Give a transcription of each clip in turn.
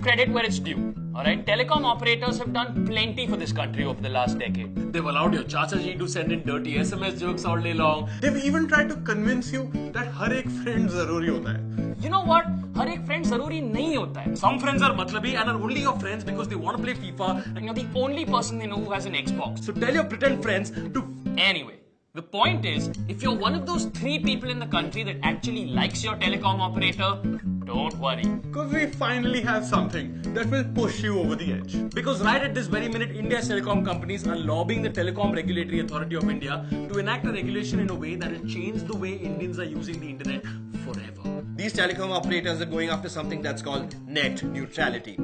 credit where it's due. Alright, telecom operators have done plenty for this country over the last decade. They've allowed your Chacha ji to send in dirty SMS jokes all day long. They've even tried to convince you that har ek friend zaruri hota hai. You know what? Har ek friend zaruri nahi hota hai. Some friends are matlabi and are only your friends because they want to play FIFA and you're the only person they know who has an Xbox. So tell your pretend friends to... Anyway, the point is, if you're one of those 3 people in the country that actually likes your telecom operator, don't worry. Because we finally have something that will push you over the edge. Because right at this very minute, India's telecom companies are lobbying the Telecom Regulatory Authority of India to enact a regulation in a way that will change the way Indians are using the internet forever. These telecom operators are going after something that's called net neutrality.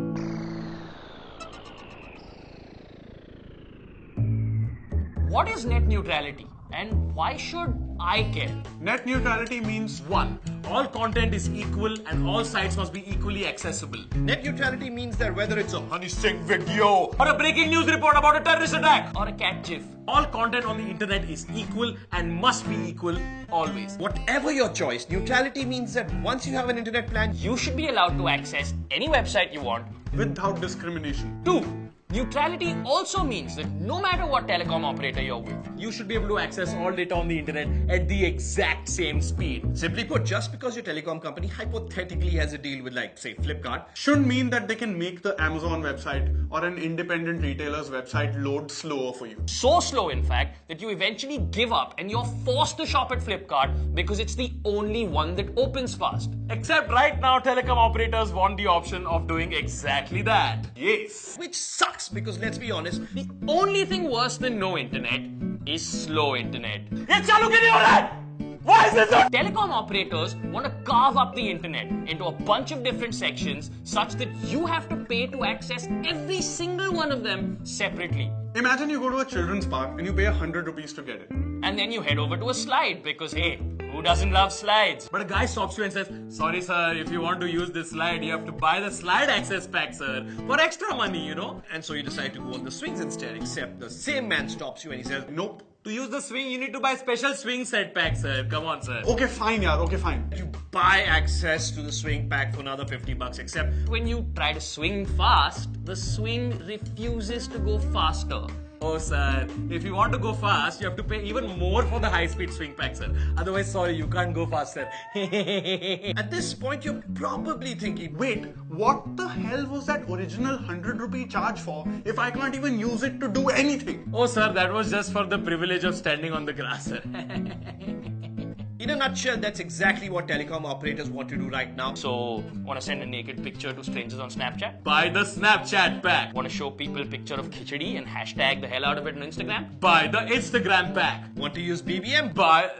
What is net neutrality? And why should I care? Net neutrality means 1. All content is equal and all sites must be equally accessible. Net neutrality means that whether it's a Honey Singh video Or a breaking news report about a terrorist attack. Or a cat gif. All content on the internet is equal and must be equal always. whatever your choice, neutrality means that once you have an internet plan, You should be allowed to access any website you want. without discrimination. 2. Neutrality also means that no matter what telecom operator you're with, you should be able to access all data on the internet at the exact same speed. simply put, just because your telecom company hypothetically has a deal with, like, say, Flipkart, Shouldn't mean that they can make the Amazon website or an independent retailer's website load slower for you. So slow, in fact, that you eventually give up and you're forced to shop at Flipkart because it's the only one that opens fast. Except right now, telecom operators want the option of doing exactly that. Yes. which sucks because, let's be honest, The only thing worse than no internet is slow internet. It's chalu kyun nahi ho raha hai? Why is this so? Telecom operators want to carve up the internet into a bunch of different sections such that you have to pay to access every single one of them separately. Imagine you go to a children's park and you pay 100 rupees to get it. And then you head over to a slide because, hey, who doesn't love slides? But a guy stops you and says, sorry sir, if you want to use this slide, you have to buy the slide access pack, sir, for extra money, you know? and so you decide to go on the swings instead, except the same man stops you and he says, Nope. To use the swing, you need to buy special swing set pack, sir. Come on, sir. Okay, fine, yaar. Okay, fine. you buy access to the swing pack for another 50 bucks, except When you try to swing fast, the swing refuses to go faster. Oh, sir, if you want to go fast, you have to pay even more for the high-speed swing pack, sir. Otherwise, sorry, you can't go faster. at this point you're probably thinking, Wait, what the hell was that original 100 rupee charge for if I can't even use it to do anything? Oh, sir, that was just for the privilege of standing on the grass, sir. in a nutshell, that's exactly what telecom operators want to do right now. So, want to send a naked picture to strangers on Snapchat? Buy the Snapchat pack. Want to show people a picture of khichdi and hashtag the hell out of it on Instagram? Buy the Instagram pack. Want to use BBM? Buy...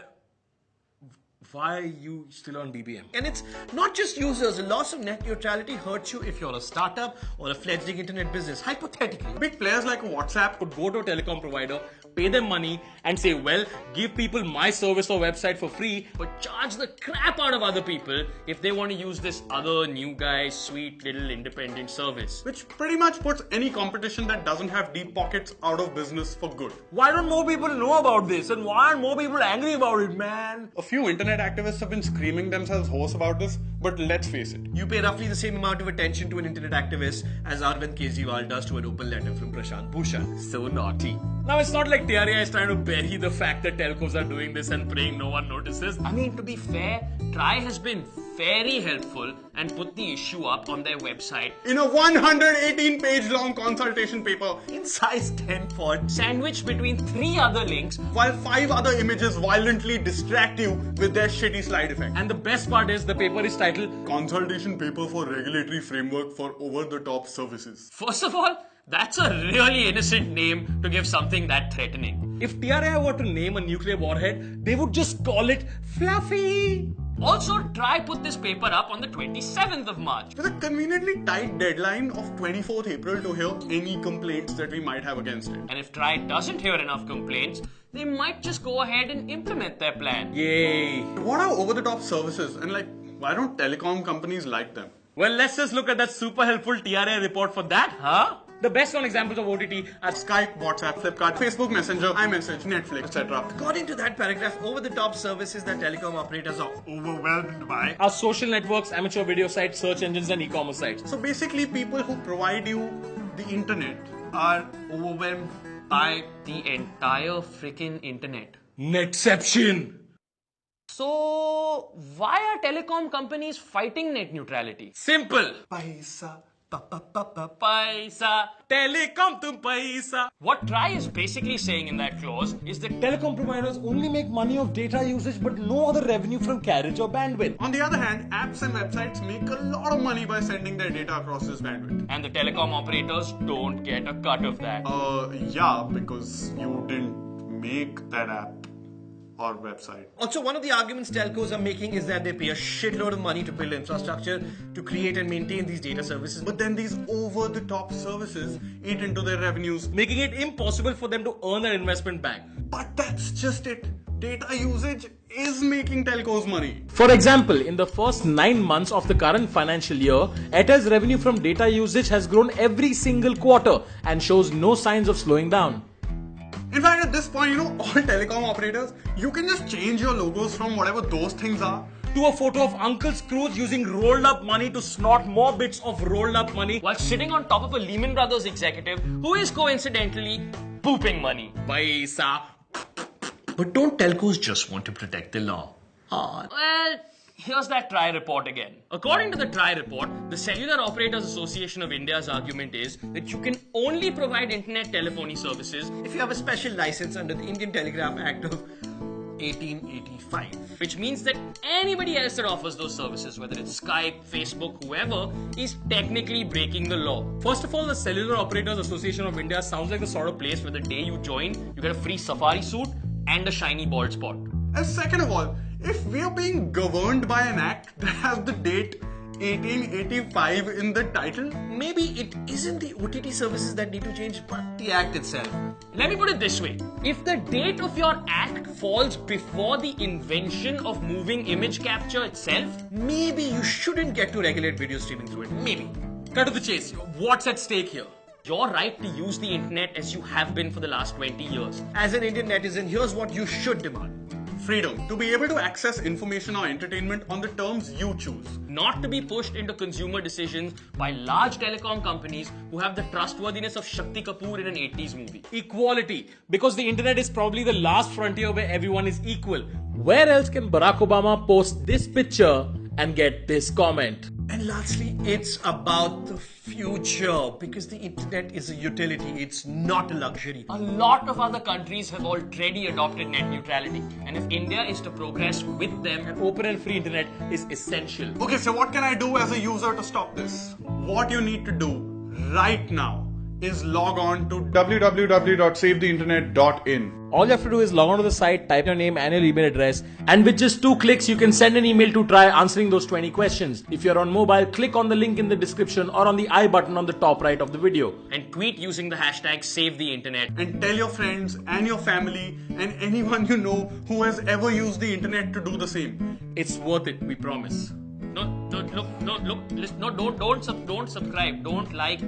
Why are you still on BBM? And it's not just users. The loss of net neutrality hurts you if you're a startup or a fledgling internet business, hypothetically. Big players like WhatsApp Could go to a telecom provider, pay them money, and say, well, give people my service or website for free, but charge the crap out of other people if they want to use this other new guy, sweet little independent service. which pretty much puts any competition that doesn't have deep pockets out of business for good. Why don't more people know about this? And why aren't more people angry about it, man? A few internet activists have been screaming themselves hoarse about this, but let's face it. You pay roughly the same amount of attention to an internet activist as Arvind Kejriwal does to an open letter from Prashant Bhushan. So naughty. Now, it's not like TRAI is trying to bury the fact that telcos are doing this and praying no one notices. I mean, to be fair, TRAI has been very helpful and put the issue up on their website In a 118-page long consultation paper, In size 10 font. sandwiched between 3 other links. while 5 other images violently distract you with their shitty slide effect. And the best part is the paper is titled, Consultation paper for regulatory framework for over-the-top services. first of all, that's a really innocent name to give something that threatening. If TRAI were to name a nuclear warhead, they would just call it Fluffy. Also, TRAI put this paper up on the 27th of March. With a conveniently tight deadline of 24th April to hear any complaints that we might have against it. And if TRAI doesn't hear enough complaints, they might just go ahead and implement their plan. Yay. What are over-the-top services, and why don't telecom companies like them? Well, let's just look at that super helpful TRAI report for that, huh? The best known examples of OTT are Skype, WhatsApp, Flipkart, Facebook Messenger, iMessage, Netflix, etc. According to that paragraph, over-the-top services that telecom operators are overwhelmed by our social networks, amateur video sites, search engines, and e-commerce sites. So basically, people who provide you the internet are overwhelmed by The entire freaking internet. netception. So, why are telecom companies fighting net neutrality? Simple. paisa. Paisa. Telecom tum paisa. What TRAI is basically saying in that clause is that Telecom providers only make money off data usage but no other revenue from carriage or bandwidth. On the other hand, apps and websites make a lot of money by sending their data across this bandwidth. and the telecom operators don't get a cut of that. Yeah, because you didn't make that app or website. Also, one of the arguments telcos are making is that they pay a shitload of money to build infrastructure to create and maintain these data services. But then these over-the-top services eat into their revenues. Making it impossible for them to earn their investment back. But that's just it. Data usage is making telcos money. For example, in the first 9 months of the current financial year, Airtel's revenue from data usage has grown every single quarter and shows no signs of slowing down. In fact, at this point, all telecom operators, you can just change your logos from whatever those things are To a photo of Uncle Scrooge using rolled up money to snort more bits of rolled up money while sitting on top of a Lehman Brothers executive who is coincidentally pooping money. Paisa. But don't telcos just want to protect the law? Well, here's that TRAI report again. According to the TRAI report, the Cellular Operators Association of India's argument is that you can only provide internet telephony services, If you have a special license under the Indian Telegraph Act of 1885. which means that anybody else that offers those services, whether it's Skype, Facebook, whoever, is technically breaking the law. First of all, the Cellular Operators Association of India sounds like the sort of place where the day you join, you get a free safari suit and a shiny bald spot. And second of all, if we are being governed by an act that has the date 1885 in the title, Maybe it isn't the OTT services that need to change, but the act itself. Let me put it this way. If the date of your act falls before the invention of moving image capture itself, Maybe you shouldn't get to regulate video streaming through it. Maybe. cut to the chase. What's at stake here? Your right to use the internet as you have been for the last 20 years. As an Indian netizen, here's what you should demand. freedom to be able to access information or entertainment on the terms you choose. Not to be pushed into consumer decisions by large telecom companies who have the trustworthiness of Shakti Kapoor in an 80s movie. Equality, because the internet is probably the last frontier where everyone is equal. Where else can Barack Obama post this picture and get this comment? And lastly, it's about the future because the internet is a utility, it's not a luxury. A lot of other countries have already adopted net neutrality, and if India is to progress with them, An open and free internet is essential. Okay, so what can I do as a user to stop this? What you need to do right now is log on to www.savetheinternet.in. All you have to do is log on to the site, type your name and your email address, and with just 2 clicks, you can send an email to TRAI answering those 20 questions. If you're on mobile, click on the link in the description or on the I button on the top right of the video. and tweet using the hashtag #SaveTheInternet. And tell your friends and your family and anyone you know who has ever used the internet to do the same. It's worth it, we promise. Listen, don't subscribe, don't like,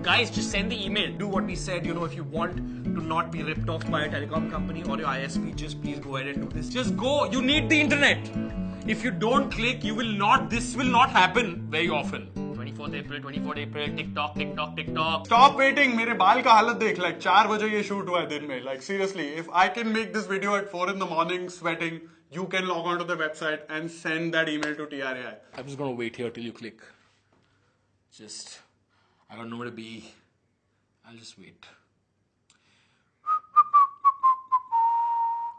guys, just send the email. Do what we said, if you want to not be ripped off by a telecom company or your ISP, just please go ahead and do this. Just go, you need the internet. If you don't click, this will not happen very often. 24th April, TikTok. Stop waiting, मेरे बाल का हालत देख, like 4 बजे ये shoot हुआ है दिन में. Like seriously, if I can make this video at 4 in the morning sweating, you can log on to the website and send that email to TRAI. I'm just gonna wait here till you click. I don't know where to be. I'll just wait.